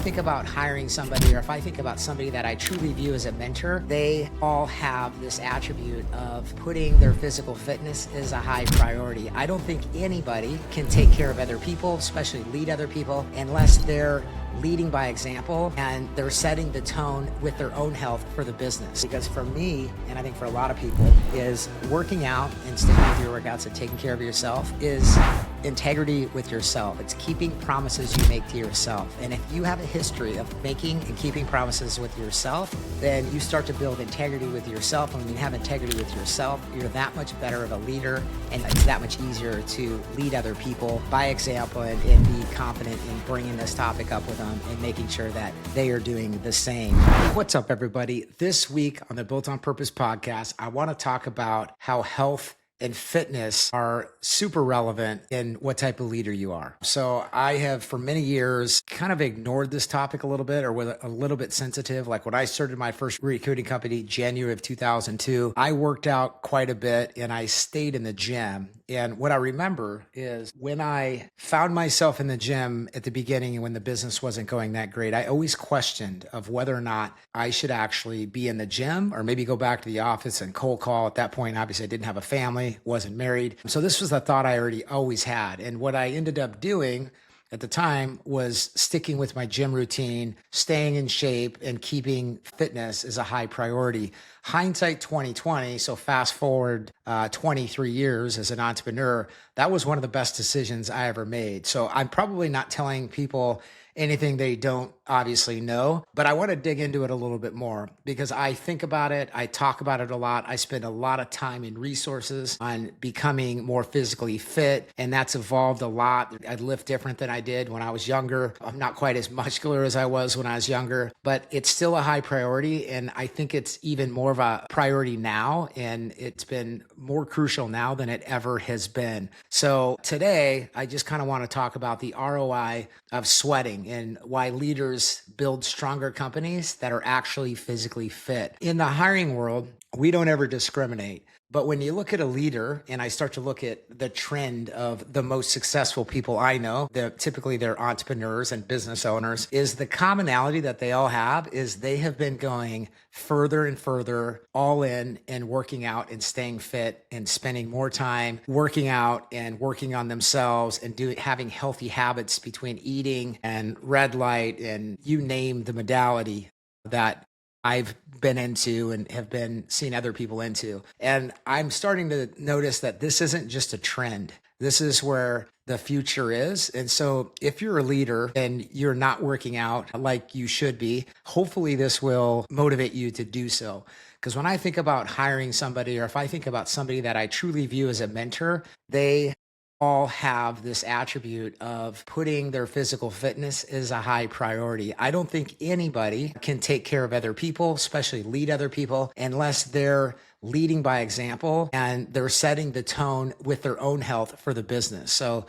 think about hiring somebody, or if I think about somebody that I truly view as a mentor, they all have this attribute of putting their physical fitness as a high priority. I don't think anybody can take care of other people, especially lead other people, unless they're leading by example and they're setting the tone with their own health for the business. Because for me, and I think for a lot of people, is working out and sticking with your workouts and taking care of yourself is integrity with yourself. It's keeping promises you make to yourself. And if you have a history of making and keeping promises with yourself, then you start to build integrity with yourself. And when you have integrity with yourself, you're that much better of a leader, and it's that much easier to lead other people by example and be confident in bringing this topic up with them and making sure that they are doing the same. What's up, everybody? This week on the Built on Purpose podcast, I want to talk about how health and fitness are super relevant in what type of leader you are. So I have for many years kind of ignored this topic a little bit, or was a little bit sensitive. Like when I started my first recruiting company, January of 2002, I worked out quite a bit and I stayed in the gym. And what I remember is when I found myself in the gym at the beginning and when the business wasn't going that great, I always questioned of whether or not I should actually be in the gym or maybe go back to the office and cold call. At that point, obviously I didn't have a family, wasn't married. So this was the thought I already always had. And what I ended up doing at the time was sticking with my gym routine, staying in shape, and keeping fitness as a high priority. Hindsight 2020, so fast forward 23 years as an entrepreneur, that was one of the best decisions I ever made. So I'm probably not telling people anything they don't obviously know, but I want to dig into it a little bit more because I think about it, I talk about it a lot. I spend a lot of time and resources on becoming more physically fit, and that's evolved a lot. I lift different than I did when I was younger. I'm not quite as muscular as I was when I was younger, but it's still a high priority, and I think it's even more of a priority now, and it's been more crucial now than it ever has been. So today, I just kind of want to talk about the ROI of sweating and why leaders build stronger companies that are actually physically fit. In the hiring world, we don't ever discriminate. But when you look at a leader, and I start to look at the trend of the most successful people I know, typically they're entrepreneurs and business owners, is the commonality that they all have is they have been going further and further all in and working out and staying fit and spending more time working out and working on themselves and having healthy habits between eating and red light and you name the modality that I've been into and have been seeing other people into. And I'm starting to notice that this isn't just a trend. This is where the future is. And so if you're a leader and you're not working out like you should be, hopefully this will motivate you to do so. Because when I think about hiring somebody, or if I think about somebody that I truly view as a mentor, they all have this attribute of putting their physical fitness as a high priority. I don't think anybody can take care of other people, especially lead other people, unless they're leading by example and they're setting the tone with their own health for the business. So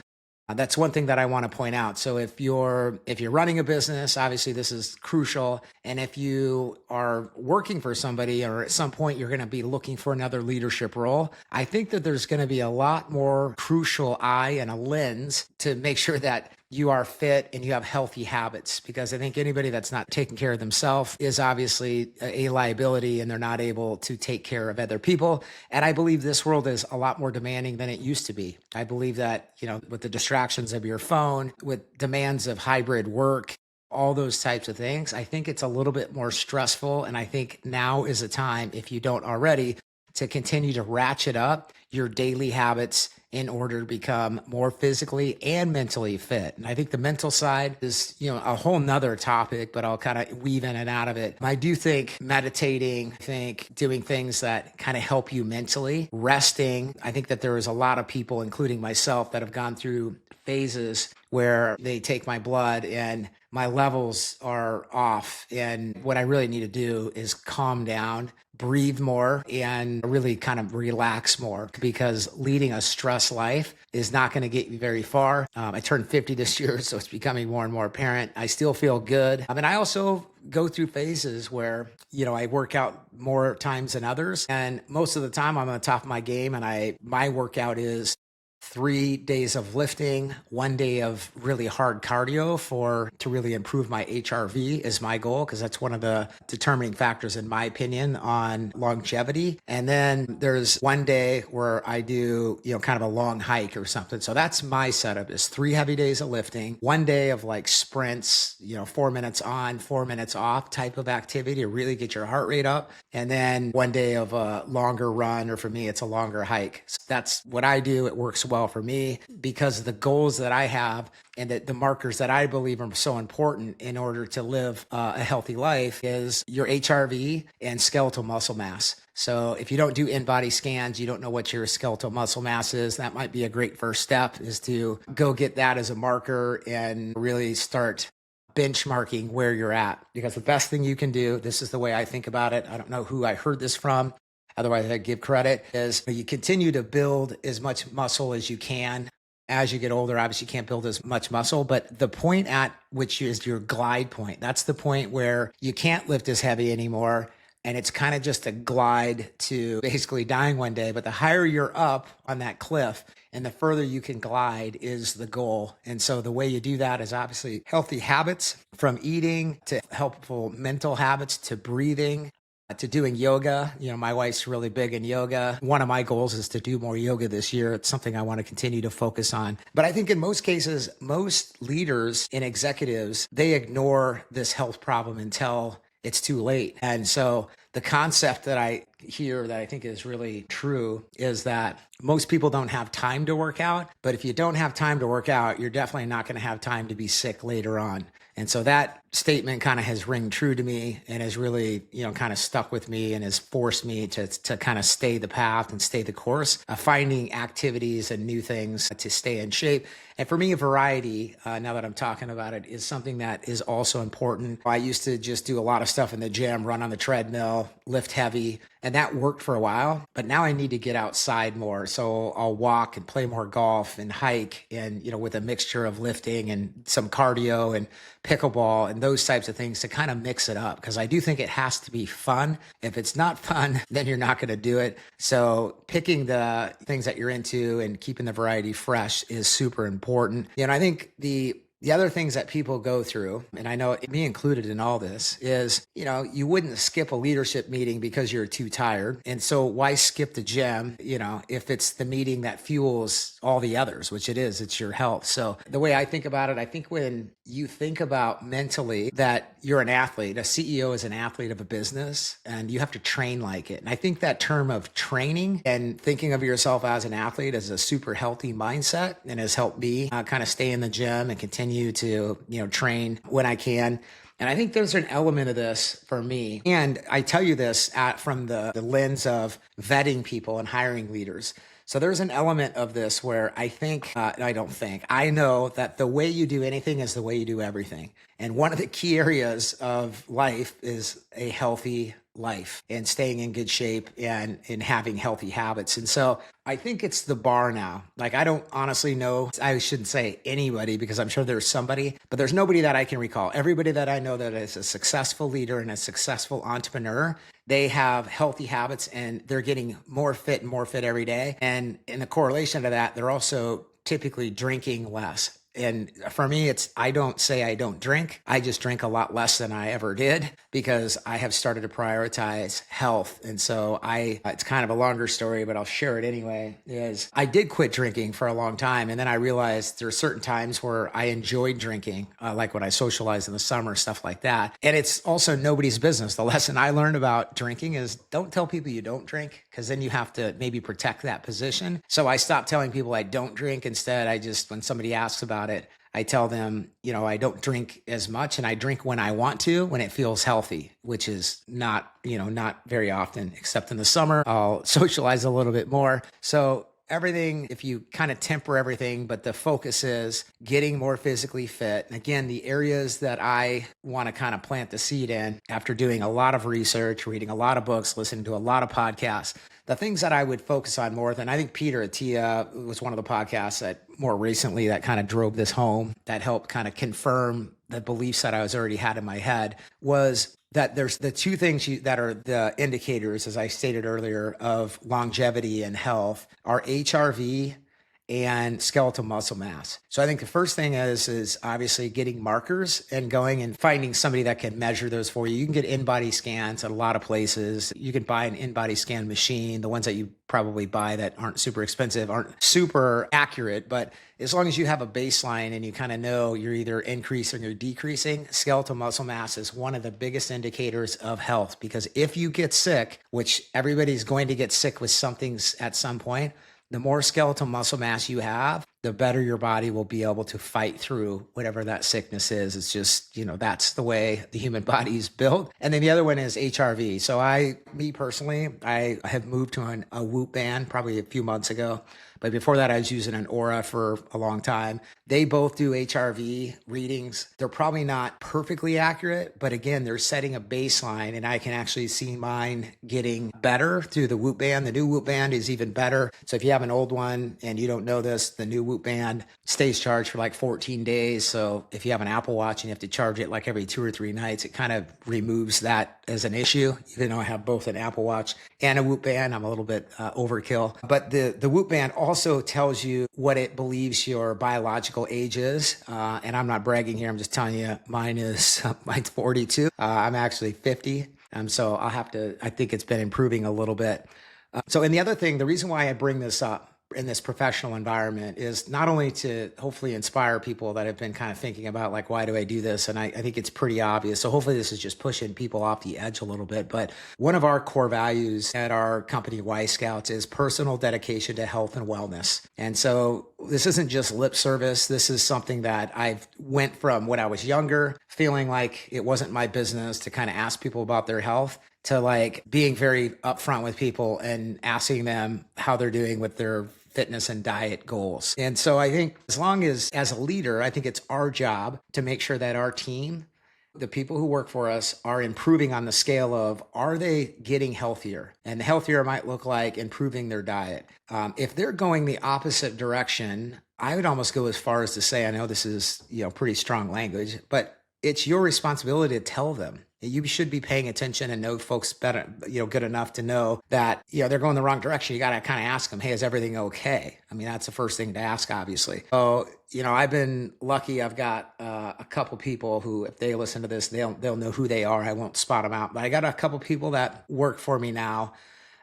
that's one thing that I want to point out. So if you're running a business, obviously this is crucial. And if you are working for somebody, or at some point you're going to be looking for another leadership role, I think that there's going to be a lot more crucial eye and a lens to make sure that you are fit and you have healthy habits, because I think anybody that's not taking care of themselves is obviously a liability and they're not able to take care of other people. And I believe this world is a lot more demanding than it used to be. I believe that, with the distractions of your phone, with demands of hybrid work, all those types of things, I think it's a little bit more stressful. And I think now is a time, if you don't already, to continue to ratchet up your daily habits in order to become more physically and mentally fit. And I think the mental side is, a whole nother topic, but I'll kind of weave in and out of it. I do think meditating, doing things that kind of help you mentally, resting. I think that there is a lot of people, including myself, that have gone through phases where they take my blood and my levels are off. And what I really need to do is calm down, breathe more, and really kind of relax more, because leading a stress life is not going to get you very far. I turned 50 this year, so it's becoming more and more apparent. I still feel good. I also go through phases where, I work out more times than others. And most of the time I'm on the top of my game, and my workout is 3 days of lifting, 1 day of really hard cardio to really improve my HRV is my goal, because that's one of the determining factors, in my opinion, on longevity. And then there's 1 day where I do, kind of a long hike or something. So that's my setup, is 3 heavy days of lifting, 1 day of like sprints, 4 minutes on, 4 minutes off type of activity to really get your heart rate up. And then 1 day of a longer run, or for me, it's a longer hike. So that's what I do. It works well for me because of the goals that I have, and the markers that I believe are so important in order to live a healthy life is your HRV and skeletal muscle mass. So if you don't do in-body scans, you don't know what your skeletal muscle mass is. That might be a great first step, is to go get that as a marker and really start benchmarking where you're at. Because the best thing you can do, this is the way I think about it, I don't know who I heard this from, otherwise I'd give credit, is you continue to build as much muscle as you can. As you get older, obviously you can't build as much muscle, but the point at which is your glide point, that's the point where you can't lift as heavy anymore. And it's kind of just a glide to basically dying one day. But the higher you're up on that cliff and the further you can glide is the goal. And so the way you do that is obviously healthy habits, from eating to helpful mental habits to breathing to doing yoga. My wife's really big in yoga. One of my goals is to do more yoga this year. It's something I want to continue to focus on. But I think in most cases, most leaders and executives, they ignore this health problem until it's too late. And so the concept that I hear that I think is really true is that most people don't have time to work out. But if you don't have time to work out, you're definitely not going to have time to be sick later on. And so that statement kind of has ring true to me and has really, kind of stuck with me and has forced me to kind of stay the path and stay the course of finding activities and new things to stay in shape. And for me, variety, now that I'm talking about it, is something that is also important. I used to just do a lot of stuff in the gym, run on the treadmill, lift heavy, and that worked for a while. But now I need to get outside more. So I'll walk and play more golf and hike, and, with a mixture of lifting and some cardio and pickleball and those types of things to kind of mix it up, because I do think it has to be fun. If it's not fun, then you're not going to do it. So picking the things that you're into and keeping the variety fresh is super important. I think the other things that people go through, and I know me included in all this, is, you wouldn't skip a leadership meeting because you're too tired. And so why skip the gym, if it's the meeting that fuels all the others, which it is, it's your health. So the way I think about it, I think when you think about mentally that you're an athlete, a CEO is an athlete of a business, and you have to train like it. And I think that term of training and thinking of yourself as an athlete as a super healthy mindset, and has helped me kind of stay in the gym and continue to, train when I can. And I think there's an element of this for me. And I tell you this from the lens of vetting people and hiring leaders. So there's an element of this where I know that the way you do anything is the way you do everything. And one of the key areas of life is a healthy life and staying in good shape and having healthy habits. And so I think it's the bar now. Like, I don't honestly know, I shouldn't say anybody, because I'm sure there's somebody, but there's nobody that I can recall. Everybody that I know that is a successful leader and a successful entrepreneur, they have healthy habits and they're getting more fit every day. And in the correlation to that, they're also typically drinking less. And for me, I don't say I don't drink. I just drink a lot less than I ever did, because I have started to prioritize health. And so it's kind of a longer story, but I'll share it anyway, is I did quit drinking for a long time. And then I realized there are certain times where I enjoyed drinking, like when I socialize in the summer, stuff like that. And it's also nobody's business. The lesson I learned about drinking is don't tell people you don't drink, because then you have to maybe protect that position. So I stopped telling people I don't drink. Instead, when somebody asks about it, I tell them, I don't drink as much, and I drink when I want to, when it feels healthy, which is not very often, except in the summer. I'll socialize a little bit more. So everything, if you kind of temper everything, but the focus is getting more physically fit. And again, the areas that I want to kind of plant the seed in, after doing a lot of research, reading a lot of books, listening to a lot of podcasts, the things that I would focus on more than, I think Peter Attia was one of the podcasts that more recently that kind of drove this home, that helped kind of confirm the beliefs that I was already had in my head, was that there's the two things that are the indicators, as I stated earlier, of longevity and health are HRV and skeletal muscle mass. So I think the first thing is obviously getting markers and going and finding somebody that can measure those for you. You can get in-body scans at a lot of places. You can buy an in-body scan machine. The ones that you probably buy that aren't super expensive aren't super accurate, but as long as you have a baseline and you kind of know you're either increasing or decreasing, skeletal muscle mass is one of the biggest indicators of health. Because if you get sick, which everybody's going to get sick with something at some point, the more skeletal muscle mass you have, the better your body will be able to fight through whatever that sickness is. It's just, that's the way the human body is built. And then the other one is HRV. So me personally, I have moved to a Whoop band probably a few months ago. But before that, I was using an Aura for a long time. They both do HRV readings. They're probably not perfectly accurate, but again, they're setting a baseline, and I can actually see mine getting better through the Whoop band. The new Whoop band is even better. So if you have an old one and you don't know this, the new Whoop band stays charged for like 14 days. So if you have an Apple Watch and you have to charge it like every 2 or 3 nights, it kind of removes that as an issue. Even though I have both an Apple Watch and a Whoop band, I'm a little bit overkill. But the Whoop band also tells you what it believes your biological age is. And I'm not bragging here. I'm just telling you mine's 42. I'm actually 50. So I think it's been improving a little bit. And the other thing, the reason why I bring this up in this professional environment is not only to hopefully inspire people that have been kind of thinking about like, why do I do this? And I think it's pretty obvious. So hopefully this is just pushing people off the edge a little bit. But one of our core values at our company, Yscouts, is personal dedication to health and wellness. And so this isn't just lip service. This is something that I've went from when I was younger, feeling like it wasn't my business to kind of ask people about their health, to like being very upfront with people and asking them how they're doing with their fitness and diet goals. And so I think as a leader, I think it's our job to make sure that our team, the people who work for us, are improving on the scale of, are they getting healthier? And healthier might look like improving their diet. If they're going the opposite direction, I would almost go as far as to say, I know this is, pretty strong language, but it's your responsibility to tell them. You should be paying attention and know folks better, good enough to know that, they're going the wrong direction. You got to kind of ask them, hey, is everything okay? I mean, that's the first thing to ask, obviously. So, I've been lucky. I've got a couple people who, if they listen to this, they'll know who they are. I won't spot them out, but I got a couple people that work for me now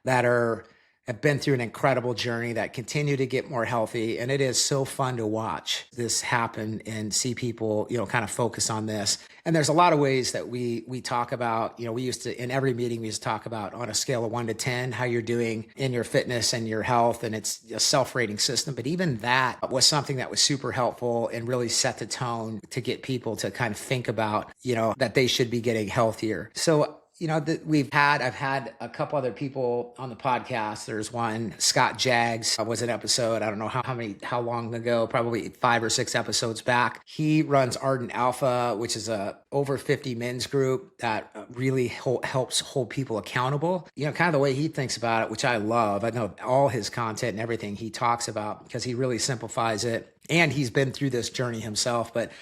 that have been through an incredible journey, that continue to get more healthy. And it is so fun to watch this happen and see people, kind of focus on this. And there's a lot of ways that we talk about, we used to, in every meeting, we used to talk about on a scale of 1 to 10, how you're doing in your fitness and your health. And it's a self-rating system. But even that was something that was super helpful and really set the tone to get people to kind of think about, that they should be getting healthier. So I've had a couple other people on the podcast. There's one, Scott Jaggs, was an episode. I don't know how long ago, probably 5 or 6 episodes back. He runs Ardent Alpha, which is a over 50 men's group that really helps hold people accountable. Kind of the way he thinks about it, which I love. I know all his content and everything he talks about because he really simplifies it. And he's been through this journey himself, but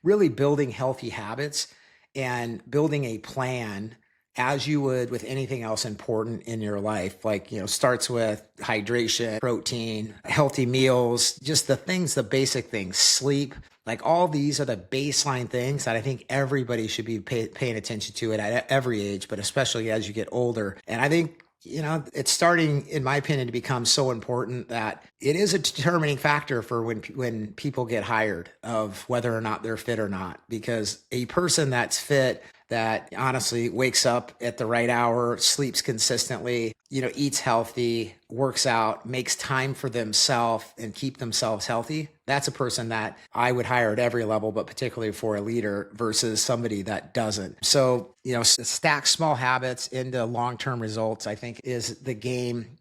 really building healthy habits and building a plan as you would with anything else important in your life, like, starts with hydration, protein, healthy meals, just the basic things, sleep. Like all these are the baseline things that I think everybody should be paying attention to at every age, but especially as you get older. And I think, it's starting, in my opinion, to become so important that it is a determining factor for when people get hired of whether or not they're fit or not. Because a person that's fit, that honestly wakes up at the right hour, sleeps consistently, eats healthy, works out, makes time for themselves and keep themselves healthy, that's a person that I would hire at every level, but particularly for a leader versus somebody that doesn't. So, stack small habits into long-term results, I think, is the game.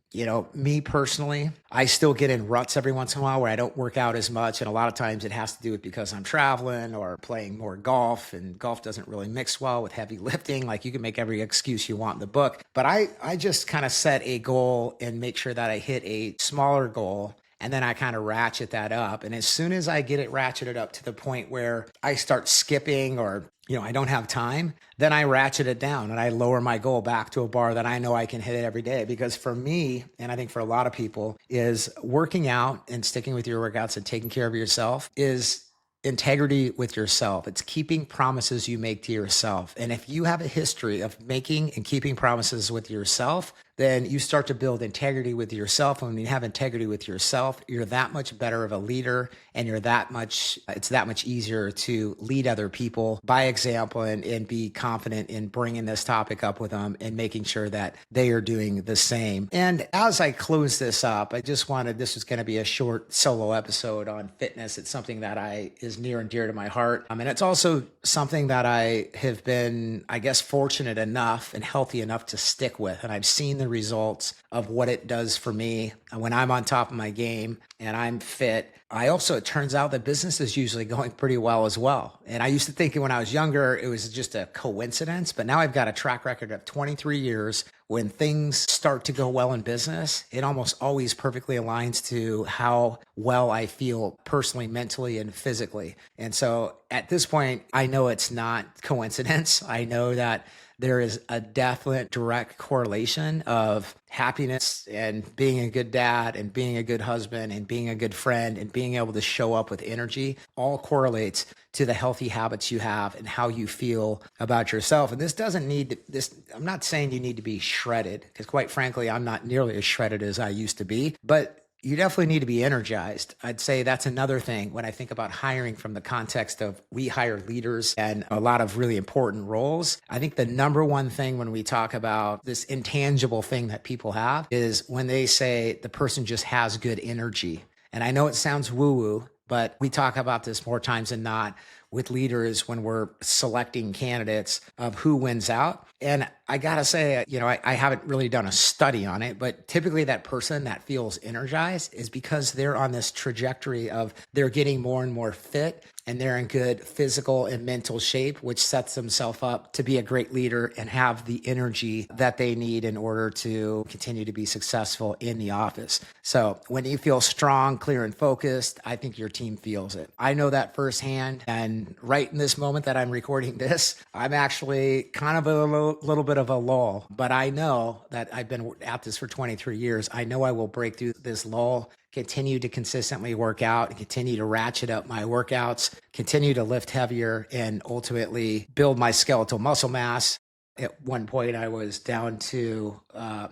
Me personally, I still get in ruts every once in a while where I don't work out as much. And a lot of times it has to do with because I'm traveling or playing more golf, and golf doesn't really mix well with heavy lifting. Like, you can make every excuse you want in the book, but I just kind of set a goal and make sure that I hit a smaller goal and then I kind of ratchet that up. And as soon as I get it ratcheted up to the point where I start skipping or I don't have time, then I ratchet it down and I lower my goal back to a bar that I know I can hit it every day. Because for me, and I think for a lot of people, is working out and sticking with your workouts and taking care of yourself is integrity with yourself. It's keeping promises you make to yourself. And if you have a history of making and keeping promises with yourself, then you start to build integrity with yourself. And when you have integrity with yourself, you're that much better of a leader, and it's that much easier to lead other people by example and be confident in bringing this topic up with them and making sure that they are doing the same. And as I close this up, this was going to be a short solo episode on fitness. It's something that is near and dear to my heart. And it's also something that I have been, I guess, fortunate enough and healthy enough to stick with. And I've seen the results of what it does for me when I'm on top of my game and I'm fit. It turns out that business is usually going pretty well as well. And I used to think when I was younger, it was just a coincidence, but now I've got a track record of 23 years. When things start to go well in business, it almost always perfectly aligns to how well I feel personally, mentally, and physically. And so at this point, I know it's not coincidence. I know that there is a definite direct correlation of happiness and being a good dad and being a good husband and being a good friend and being able to show up with energy all correlates to the healthy habits you have and how you feel about yourself. And I'm not saying you need to be shredded, because quite frankly, I'm not nearly as shredded as I used to be, but you definitely need to be energized. I'd say that's another thing when I think about hiring from the context of we hire leaders and a lot of really important roles. I think the number one thing when we talk about this intangible thing that people have is when they say the person just has good energy. And I know it sounds woo-woo, but we talk about this more times than not with leaders when we're selecting candidates of who wins out. And I gotta say, I haven't really done a study on it, but typically that person that feels energized is because they're on this trajectory of they're getting more and more fit and they're in good physical and mental shape, which sets themselves up to be a great leader and have the energy that they need in order to continue to be successful in the office. So when you feel strong, clear, and focused, I think your team feels it. I know that firsthand. And right in this moment that I'm recording this, I'm actually kind of a little bit of a lull, but I know that I've been at this for 23 years. I know I will break through this lull, continue to consistently work out and continue to ratchet up my workouts, continue to lift heavier, and ultimately build my skeletal muscle mass. At one point, I was down to,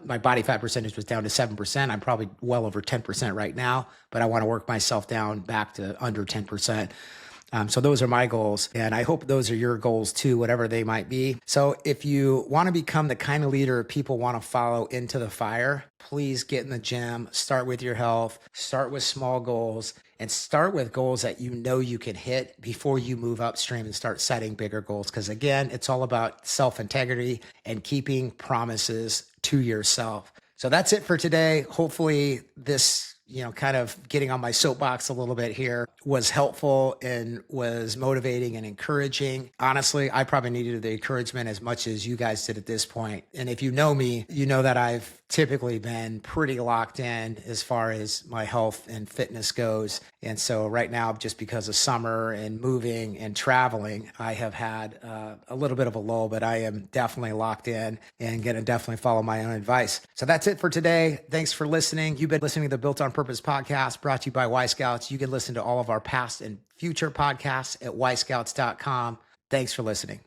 my body fat percentage was down to 7%. I'm probably well over 10% right now, but I want to work myself down back to under 10%. So those are my goals, and I hope those are your goals too, whatever they might be. So if you want to become the kind of leader people want to follow into the fire, please get in the gym, start with your health, start with small goals, and start with goals that you know you can hit before you move upstream and start setting bigger goals. Because again, it's all about self-integrity and keeping promises to yourself. So that's it for today. Hopefully this kind of getting on my soapbox a little bit here was helpful and was motivating and encouraging. Honestly, I probably needed the encouragement as much as you guys did at this point. And if you know me, you know that I've typically been pretty locked in as far as my health and fitness goes. And so right now, just because of summer and moving and traveling, I have had a little bit of a lull, but I am definitely locked in and going to definitely follow my own advice. So that's it for today. Thanks for listening. You've been listening to the Built on Purpose podcast brought to you by Yscouts. You can listen to all of our past and future podcasts at yscouts.com. Thanks for listening.